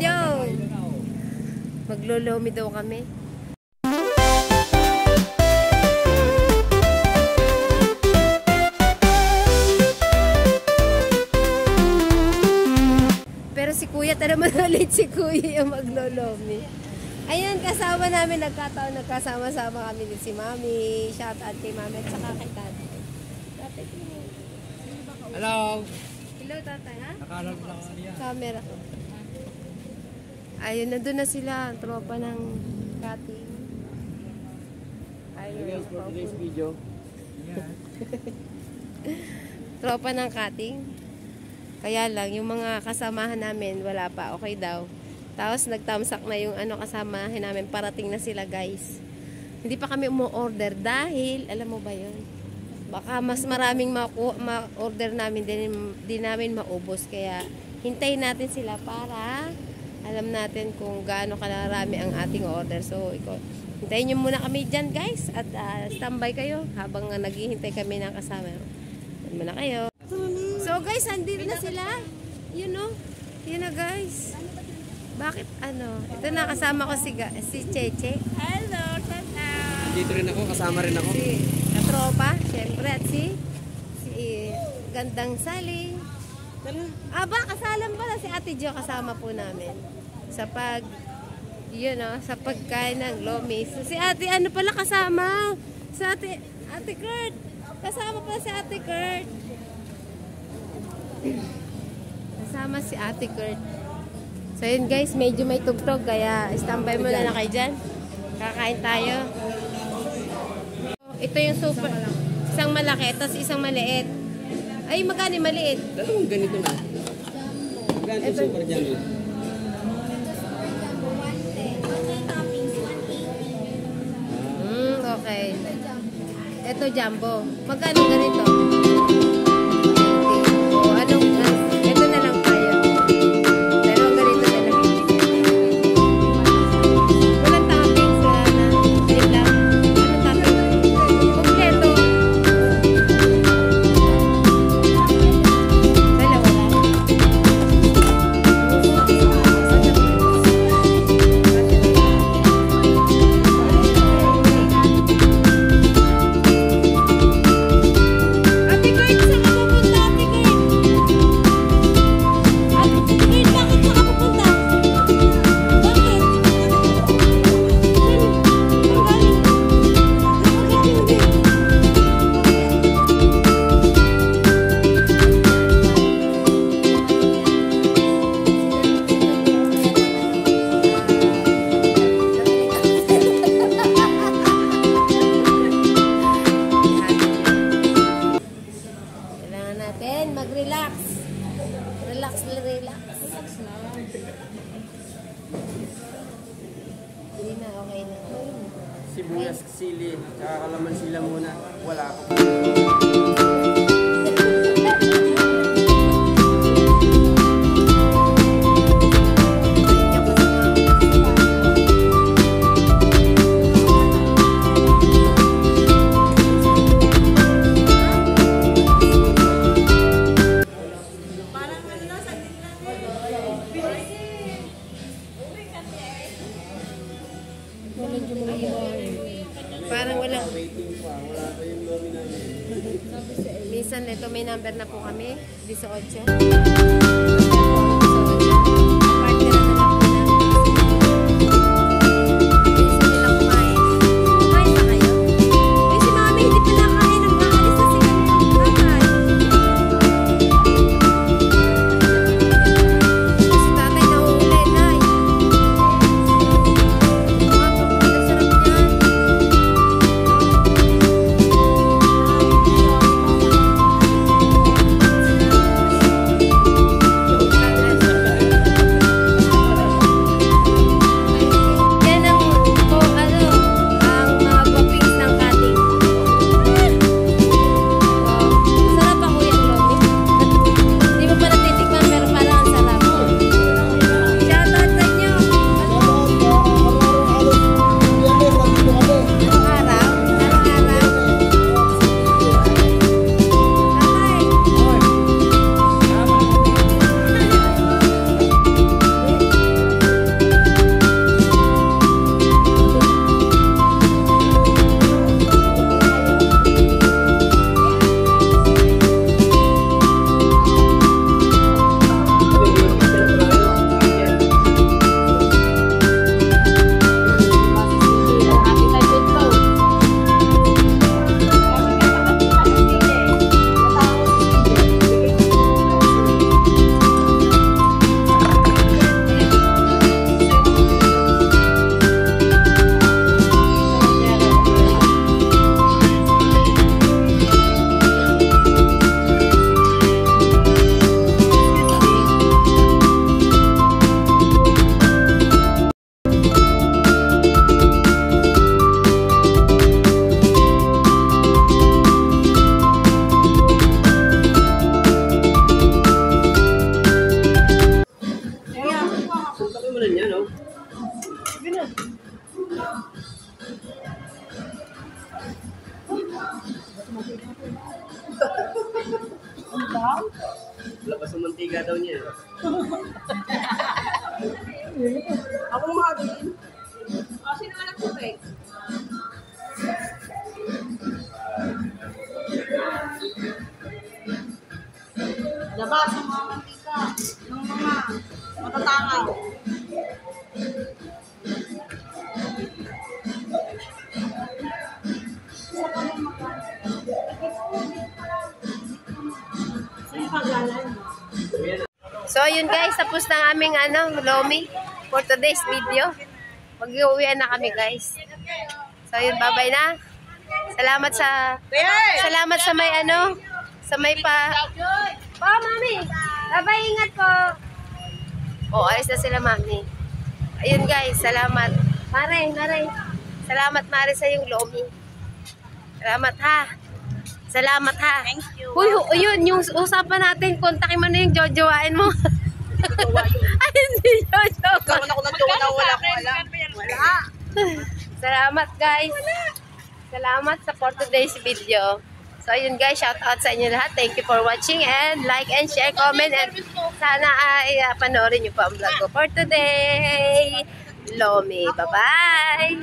video. Maglolomi daw kami. Pero si Kuya, naman ulit si Kuya yung maglolomi. Ayan, kasama namin, nagkasama-sama kami si Mami. Shout out kay Mami at saka kay Tatay. Tatay, hello! Hello, Tatay, ha? Nakaharap lang ako niya. Camera ko. Ayun, nandun na sila. Tropa ng cutting. Ayun. Guys, for today's video. Tropa ng cutting. Kaya lang, yung mga kasamahan namin, wala pa. Okay daw. Tapos, nagtamsak na yung kasamahan namin. Parating na sila, guys. Hindi pa kami umu-order dahil, alam mo ba yun? Baka mas maraming ma-order namin, din namin maubos. Kaya, hintayin natin sila para alam natin kung gaano karami ang ating order. So, hintayin nyo muna kami dyan, guys. At standby kayo habang naghihintay kami ng kasama. Hintayin muna kayo. So, guys, andito na sila. You know? Yun na, guys. Bakit, ito na, kasama ko si Cheche. Hello, Tata. Dito rin ako, kasama rin ako. Si Katropa, syempre. At si Gandang Sally. Aba, kasalan pala si Ate Jo, kasama po namin sa sa pagkain ng lomi. So, si Ate, pala kasama? Si Ate Kurt. Kasama pala si Ate Kurt. Kasama si Ate Kurt. So, yun guys, medyo may tugtog, kaya standby muna na kayo dyan. Kakain tayo. Ito yung super, isang malaki, tapos isang maliit. Ay, magkano yung maliit? Dalawang ganito na. Magkano yung super jumbo? Okay. Ito jumbo. Magkano ganito? Ito na lang tayo. Dalawang ganito na lang. Walang toppings, wala na. Wait lang. Anong toppings? Kompleto. Dalawa lang. Mag-relax. Relax lang. Hindi na, okay na. Sibuyas, sili, tsaka kalamansi lang muna. Wala ako. Parang walang Waiting pa. Wala pa yung lomi namin. minsan ito may number na po kami 18. Labas ng mantika daw niya. Ako mga din. Sino anak ko, Peg? Labas ng mga mantika. Ng mga matatakaw. Saan paglalan? So, yun guys, tapos na ang aming lomi for today's video. Mag-uwian na kami guys. So, yun, bye-bye na. Salamat sa may sa may mami. Bye-bye, ingat po. Oh, alis na sila, mami. Ayun guys, salamat. Mare. Salamat, Mare, sa yung lomi. Salamat, ha. Salamat, ha. Thank you. Uy, yun, yung usapan natin, kontakin mo na yung jojowain mo. Ay, hindi jojo. Karoon ako ng jowa na wala ko alam. Wala. Salamat, guys. Salamat sa for today's video. So, yun guys, shout out sa inyo lahat. Thank you for watching and like and share, comment, and sana ay panoorin nyo pa ang vlog ko for today. Lomi, bye-bye.